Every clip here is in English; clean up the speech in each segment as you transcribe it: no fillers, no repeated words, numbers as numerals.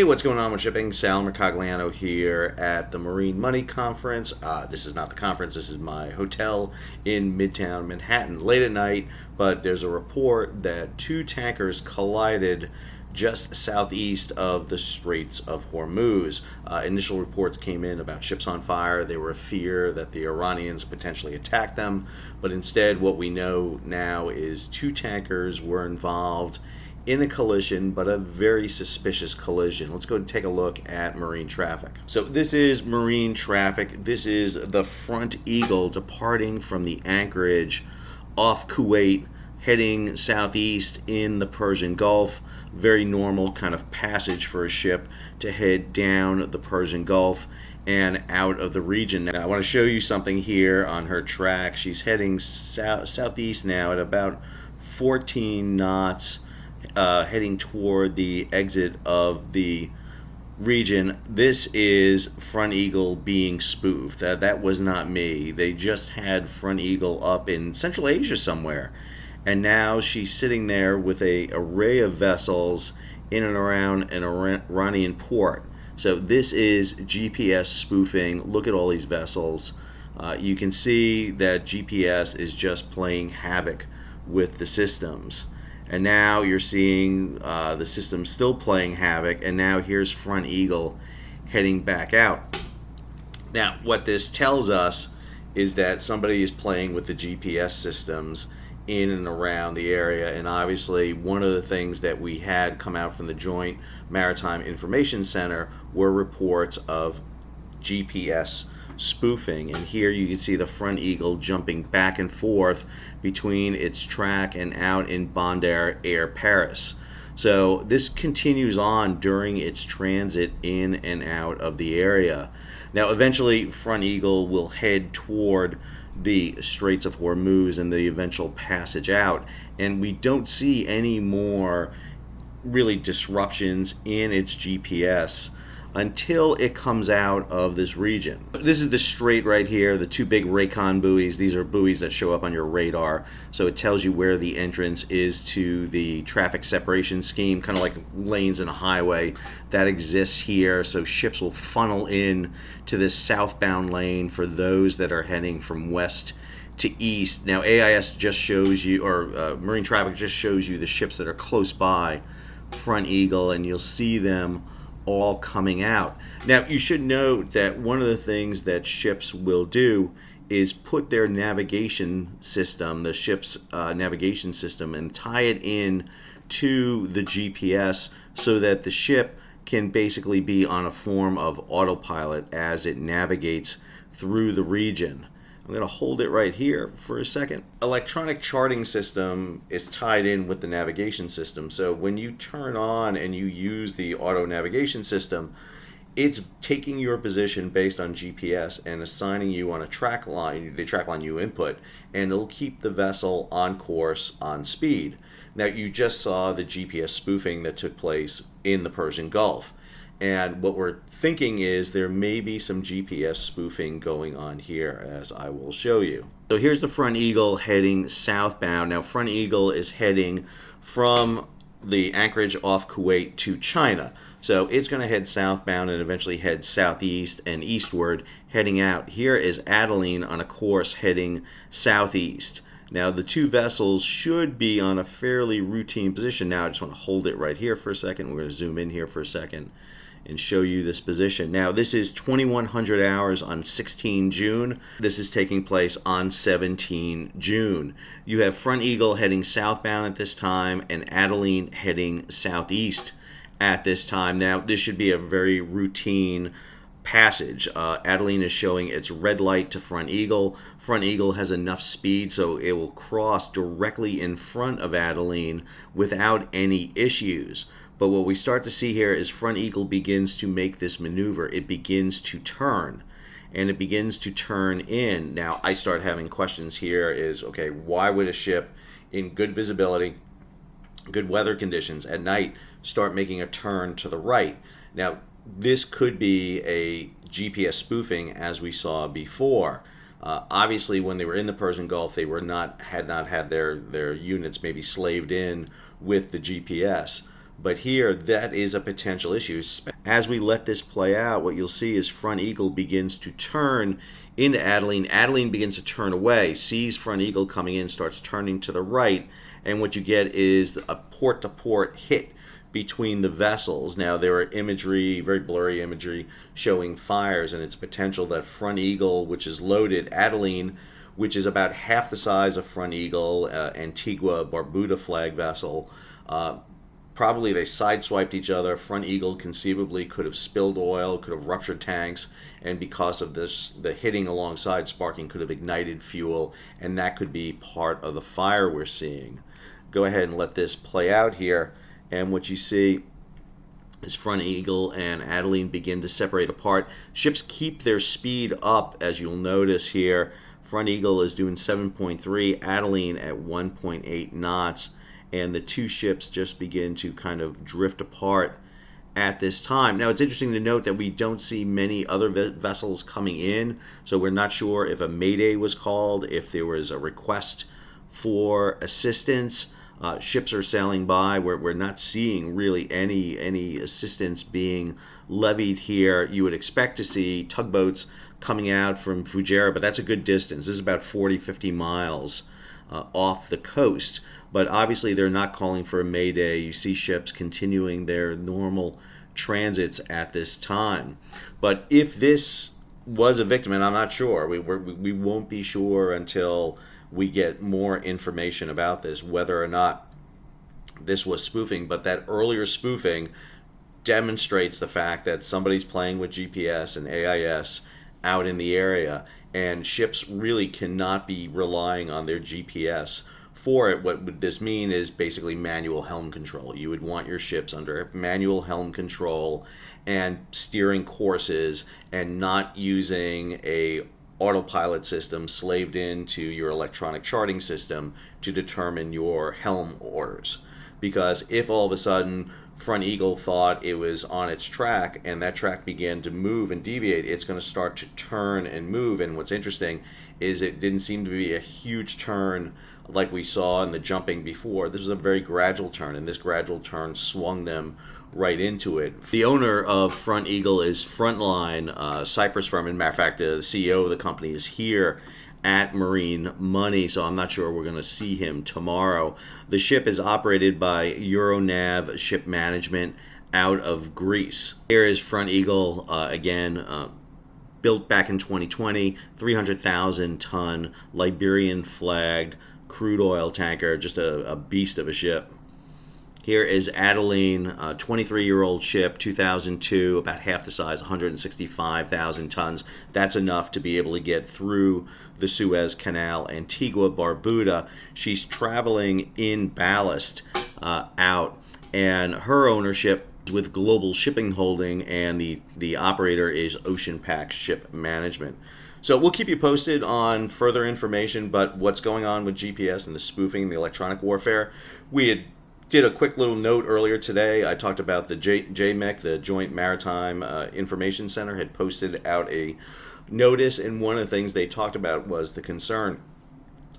Hey, what's going on with shipping? Sal Mercogliano here at the Marine Money Conference. This is not the conference, this is my hotel in Midtown Manhattan. Late at night, but there's a report that two tankers collided just southeast of the Straits of Hormuz. Initial reports came in about ships on fire. They were fear that the Iranians potentially attacked them, but instead what we know now is two tankers were involved in a collision, but a very suspicious collision. Let's go and take a look at marine traffic. So this is marine traffic. This is the Front Eagle departing from the anchorage off Kuwait, heading southeast in the Persian Gulf. Very normal kind of passage for a ship to head down the Persian Gulf and out of the region. Now I want to show you something here on her track. She's heading southeast now at about 14 knots. Heading toward the exit of the region. This is Front Eagle being spoofed. That was not me. They just had Front Eagle up in Central Asia somewhere, and now she's sitting there with an array of vessels in and around an Iranian port. So this is GPS spoofing. Look at all these vessels. You can see that GPS is just playing havoc with the systems. And now you're seeing the system still playing havoc, and now here's Front Eagle heading back out. Now, what this tells us is that somebody is playing with the GPS systems in and around the area, and obviously one of the things that we had come out from the Joint Maritime Information Center were reports of GPS spoofing, and here you can see the Front Eagle jumping back and forth between its track and out in Bandar Air Paris. So this continues on during its transit in and out of the area. Now eventually Front Eagle will head toward the Straits of Hormuz and the eventual passage out, and we don't see any more really disruptions in its GPS until it comes out of this region. This is the Strait right here, the two big Raycon buoys. These are buoys that show up on your radar, so it tells you where the entrance is to the traffic separation scheme, kind of like lanes in a highway that exists here. So ships will funnel in to this southbound lane for those that are heading from west to east. Now AIS just shows you, or marine traffic just shows you the ships that are close by Front Eagle, and you'll see them all coming out. Now you should note that one of the things that ships will do is put their navigation system, the ship's navigation system, and tie it in to the GPS so that the ship can basically be on a form of autopilot as it navigates through the region. I'm going to hold it right here for a second. Electronic charting system is tied in with the navigation system. So when you turn on and you use the auto navigation system, it's taking your position based on GPS and assigning you on a track line, the track line you input, and it'll keep the vessel on course, on speed. Now you just saw the GPS spoofing that took place in the Persian Gulf. And what we're thinking is there may be some GPS spoofing going on here, as I will show you. So here's the Front Eagle heading southbound. Now Front Eagle is heading from the anchorage off Kuwait to China. So it's going to head southbound and eventually head southeast and eastward, heading out. Here is Adalynn on a course heading southeast. Now the two vessels should be on a fairly routine position. Now I just want to hold it right here for a second. We're going to zoom in here for a second and show you this position. Now this is 2100 hours on 16 June. This is taking place on 17 June. You have Front Eagle heading southbound at this time and Adalynn heading southeast at this time. Now this should be a very routine passage. Adalynn is showing its red light to Front Eagle. Front Eagle has enough speed so it will cross directly in front of Adalynn without any issues. But what we start to see here is Front Eagle begins to make this maneuver. It begins to turn, and it begins to turn in. Now, I start having questions here is, okay, why would a ship in good visibility, good weather conditions at night start making a turn to the right? Now, this could be a GPS spoofing as we saw before. Obviously, when they were in the Persian Gulf, they had not had their units maybe slaved in with the GPS. But here, that is a potential issue. As we let this play out, what you'll see is Front Eagle begins to turn into Adalynn. Adalynn begins to turn away, sees Front Eagle coming in, starts turning to the right, and what you get is a port-to-port hit between the vessels. Now, there are imagery, very blurry imagery, showing fires, and it's potential that Front Eagle, which is loaded, Adalynn, which is about half the size of Front Eagle, Antigua Barbuda flag vessel, probably they sideswiped each other. Front Eagle conceivably could have spilled oil, could have ruptured tanks, and because of this, the hitting alongside, sparking could have ignited fuel, and that could be part of the fire we're seeing. Go ahead and let this play out here, and what you see is Front Eagle and Adalynn begin to separate apart. Ships keep their speed up, as you'll notice here. Front Eagle is doing 7.3, Adalynn at 1.8 knots. And the two ships just begin to kind of drift apart at this time. Now, it's interesting to note that we don't see many other vessels coming in, so we're not sure if a mayday was called, if there was a request for assistance. Ships are sailing by. We're not seeing really any assistance being levied here. You would expect to see tugboats coming out from Fujairah, but that's a good distance. This is about 40, 50 miles off the coast. But obviously they're not calling for a mayday. You see ships continuing their normal transits at this time. But if this was a victim, and I'm not sure, we won't be sure until we get more information about this, whether or not this was spoofing. But that earlier spoofing demonstrates the fact that somebody's playing with GPS and AIS out in the area, and ships really cannot be relying on their GPS for it. What would this mean is basically manual helm control. You would want your ships under manual helm control and steering courses, and not using a autopilot system slaved into your electronic charting system to determine your helm orders. Because if all of a sudden Front Eagle thought it was on its track and that track began to move and deviate, it's going to start to turn and move. And what's interesting is it didn't seem to be a huge turn like we saw in the jumping before. This was a very gradual turn, and this gradual turn swung them right into it. The owner of Front Eagle is Frontline, Cyprus firm. As a matter of fact, the CEO of the company is here at Marine Money, so I'm not sure we're going to see him tomorrow. The ship is operated by Euronav Ship Management out of Greece. Here is Front Eagle again, built back in 2020, 300,000 ton Liberian flagged crude oil tanker, just a beast of a ship. Here is Adalynn, a 23-year-old ship, 2002, about half the size, 165,000 tons. That's enough to be able to get through the Suez Canal, Antigua Barbuda. She's traveling in ballast out, and her ownership is with Global Shipping Holding, and the operator is Ocean Pack Ship Management. So we'll keep you posted on further information, but what's going on with GPS and the spoofing, the electronic warfare. We did a quick little note earlier today. I talked about the JMEC, the Joint Maritime Information Center, had posted out a notice, and one of the things they talked about was the concern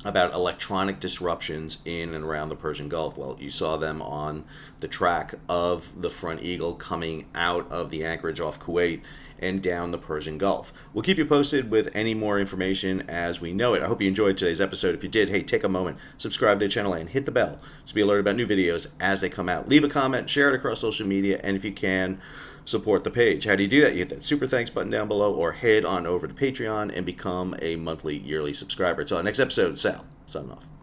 about electronic disruptions in and around the Persian Gulf. Well, you saw them on the track of the Front Eagle coming out of the anchorage off Kuwait and down the Persian Gulf. We'll keep you posted with any more information as we know it. I hope you enjoyed today's episode. If you did, hey, take a moment, subscribe to the channel, and hit the bell to be alerted about new videos as they come out. Leave a comment, share it across social media, and if you can, support the page. How do you do that? You hit that super thanks button down below, or head on over to Patreon and become a monthly, yearly subscriber. Until our next episode, Sal, signing off.